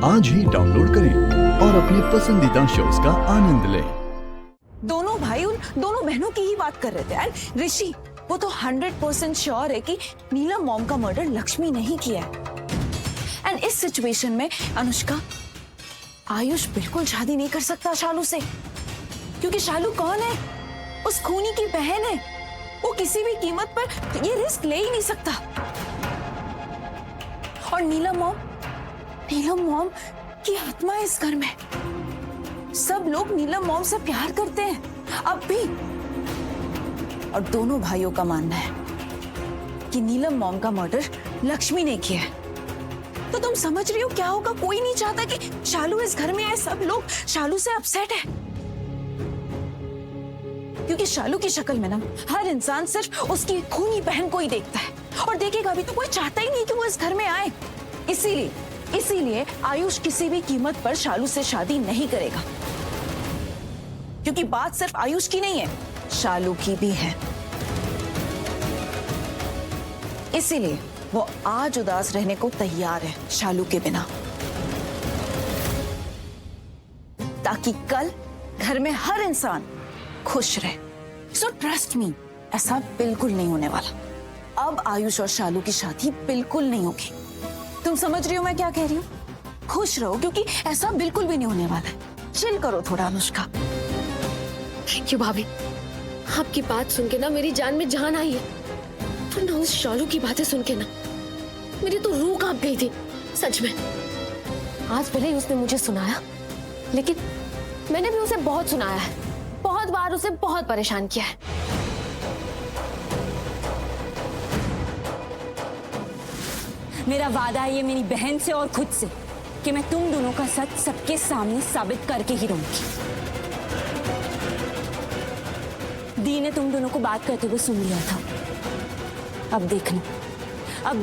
आज ही डाउनलोड करें और अपने पसंदीदा शोज का आनंद लें। दोनों भाई उन दोनों बहनों की ही बात कर रहे थे एंड ऋषि वो तो 100% श्योर है कि नीलम मॉम का मर्डर लक्ष्मी ने ही किया है। एंड इस सिचुएशन में अनुष्का, आयुष बिल्कुल शादी नहीं कर सकता शालू से, क्योंकि शालू कौन है? उस खूनी की बहन है। वो किसी भी कीमत पर ये रिस्क ले ही नहीं सकता। और नीलम मॉम की आत्मा है इस घर में। सब लोग नीलम मॉम से प्यार करते हैं अब भी। और दोनों भाइयों का मानना है कि नीलम मॉम का मर्डर लक्ष्मी ने किया है। तो तुम समझ रही हो क्या होगा? कोई नहीं चाहता कि शालू इस घर में आए। सब लोग शालू से अपसेट है, क्योंकि शालू की शक्ल में ना हर इंसान सिर्फ उसकी खूनी बहन को ही देखता है, और देखेगा भी तो कोई चाहता ही नहीं कि वो इस घर में आए। इसीलिए आयुष किसी भी कीमत पर शालू से शादी नहीं करेगा, क्योंकि बात सिर्फ आयुष की नहीं है, शालू की भी है। इसीलिए वो आज उदास रहने को तैयार है शालू के बिना, ताकि कल घर में हर इंसान खुश रहे। सो ट्रस्ट मी, ऐसा बिल्कुल नहीं होने वाला। अब आयुष और शालू की शादी बिल्कुल नहीं होगी। तुम समझ रही हो मैं क्या कह रही हूँ? खुश रहो, क्योंकि ऐसा बिल्कुल भी नहीं होने वाला है। चिल करो थोड़ा अनुष्का। थैंक यू भाभी, आपकी बात सुन के ना मेरी जान में जान आई है। वरना उस शालू की बातें सुन के ना मेरी तो रूह कांप गई थी सच में। आज भले ही उसने मुझे सुनाया, लेकिन मैंने भी उसे बहुत सुनाया है, बहुत बार उसे बहुत परेशान किया है। मेरा वादा है ये मेरी बहन से और खुद से कि मैं तुम दोनों का सच सबके सामने साबित करके ही रहूंगी। दी ने तुम दोनों को बात करते हुए सुन लिया था। अब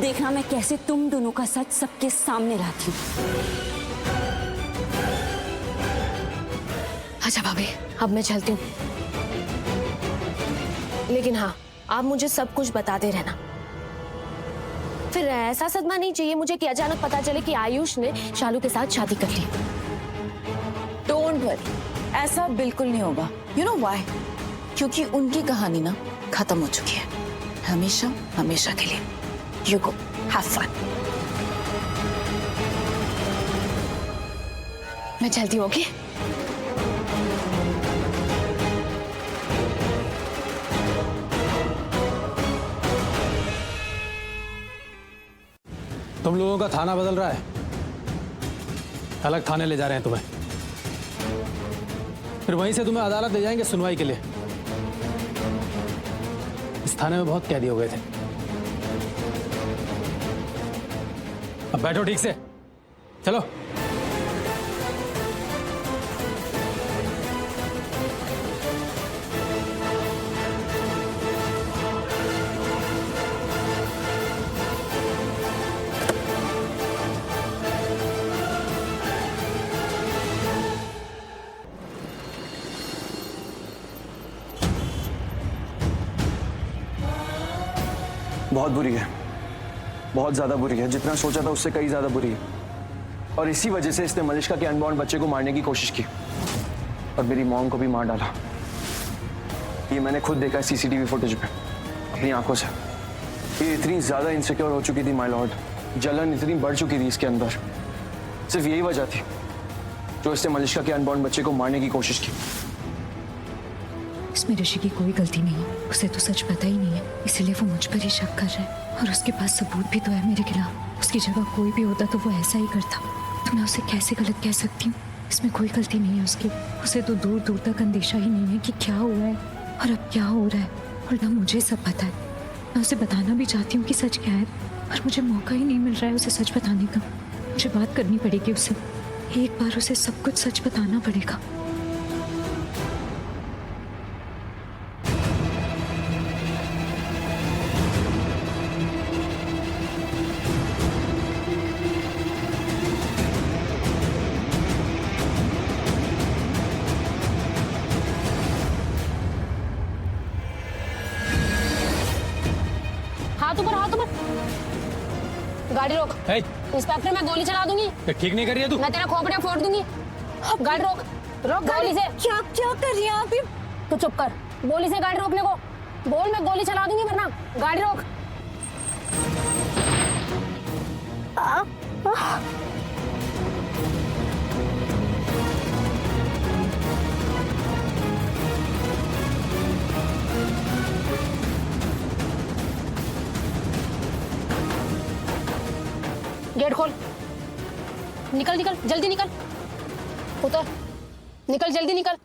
देखना मैं कैसे तुम दोनों का सच सबके सामने लाती हूँ। अच्छा भाभी, अब मैं चलती हूँ, लेकिन हाँ, आप मुझे सब कुछ बताते रहना। फिर ऐसा सदमा नहीं चाहिए मुझे कि अचानक पता चले कि आयुष ने शालू के साथ शादी कर ली। डोंट वरी, ऐसा बिल्कुल नहीं होगा। You know why? क्योंकि उनकी कहानी ना खत्म हो चुकी है, हमेशा के लिए। You go, have fun. मैं चलती हूँ, ओके? तुम लोगों का थाना बदल रहा है, अलग थाने ले जा रहे हैं तुम्हें। फिर वहीं से तुम्हें अदालत ले जाएंगे सुनवाई के लिए। इस थाने में बहुत कैदी हो गए थे। अब बैठो ठीक से, चलो। बहुत बुरी है, बहुत ज्यादा बुरी है। जितना सोचा था उससे कई ज्यादा बुरी है। और इसी वजह से इसने मलिष्का के अनबॉर्न बच्चे को मारने की कोशिश की और मेरी मॉम को भी मार डाला। ये मैंने खुद देखा है सीसीटीवी फुटेज में अपनी आंखों से। ये इतनी ज्यादा इनसिक्योर हो चुकी थी माय लॉर्ड, जलन इतनी बढ़ चुकी थी इसके अंदर। सिर्फ यही वजह थी जो इसने मलिष्का के अनबॉर्न बच्चे को मारने की कोशिश की। इसमें ऋषि की कोई गलती नहीं है, उसे तो सच पता ही नहीं है, इसलिए वो मुझ पर ही शक कर रहा है। और उसके पास सबूत भी तो है मेरे खिलाफ। उसकी जगह कोई भी होता तो वो ऐसा ही करता। तो मैं उसे कैसे गलत कह सकती हूँ? इसमें कोई गलती नहीं है उसकी। उसे तो दूर दूर तक अंदेशा ही नहीं है कि क्या हुआ है और अब क्या हो रहा है। और ना मुझे सब पता है। मैं उसे बताना भी चाहती हूँ कि सच क्या है, पर मुझे मौका ही नहीं मिल रहा है उसे सच बताने का। मुझे बात करनी पड़ेगी उससे, एक बार उसे सब कुछ सच बताना पड़ेगा। हाथ ऊपर, गाड़ी रोक। इंस्पेक्टर मैं गोली चला दूंगी। ये ठीक नहीं कर रही है तू। मैं तेरा खोपड़ा फोड़ दूंगी। गाड़ी रोक, रोक गोली से। क्या क्या कर रही हैं आप? तू चुप कर, गोली से गाड़ी रोकने को बोल, मैं गोली चला दूंगी वरना गाड़ी रोक। गेट खोल, निकल निकल जल्दी निकल, उतर, निकल जल्दी निकल।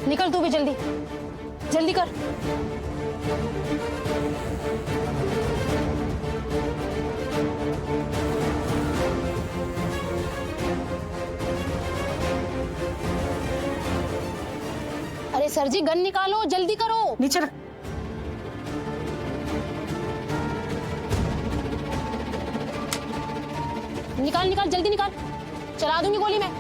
निकल तू भी जल्दी, जल्दी कर। अरे सर जी गन निकालो, जल्दी करो। नीचे रख। निकाल निकाल जल्दी निकाल, चला दूंगी गोली मैं।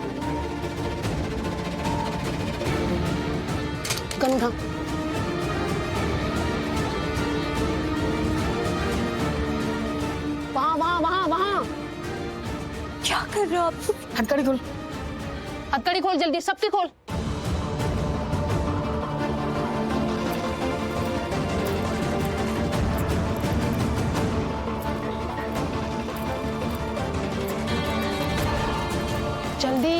गन उठा। वहां वहां वहां वहां। क्या कर रहे हो आप? हथकड़ी खोल, हथकड़ी खोल जल्दी, सबकी खोल। जल्दी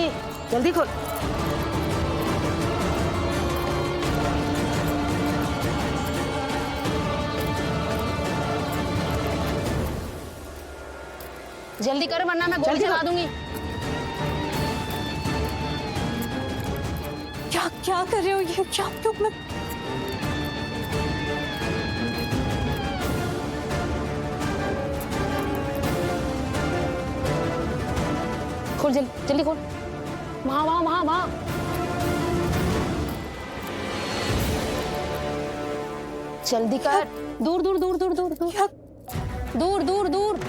जल्दी खोल। जल्दी कर वरना मैं गोली चला दूंगी। क्या क्या कर रहे हो? ये क्या आप लोग? मैं खोल जल्दी जल्दी खोल। वहां वहां वहां वहां। जल्दी कर। दूर दूर दूर दूर दूर दूर दूर दूर दूर।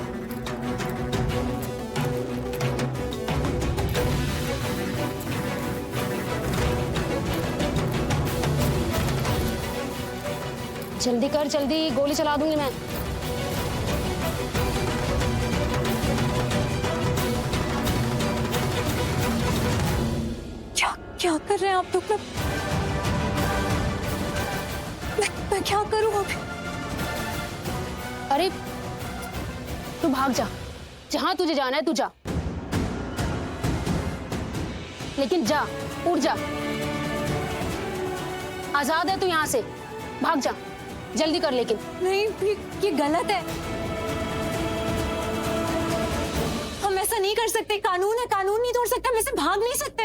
जल्दी कर जल्दी, गोली चला दूंगी मैं। क्या क्या कर रहे हैं आप लोग? मैं क्या करूं अभी? अरे तू भाग जा, जहां तुझे जाना है तू जा, लेकिन जा, उड़ जा। आजाद है तू, यहां से भाग जा, जल्दी कर। लेकिन नहीं, ये गलत है। हम ऐसा नहीं कर सकते। कानून है, कानून नहीं तोड़ सकते। हम ऐसे भाग नहीं सकते।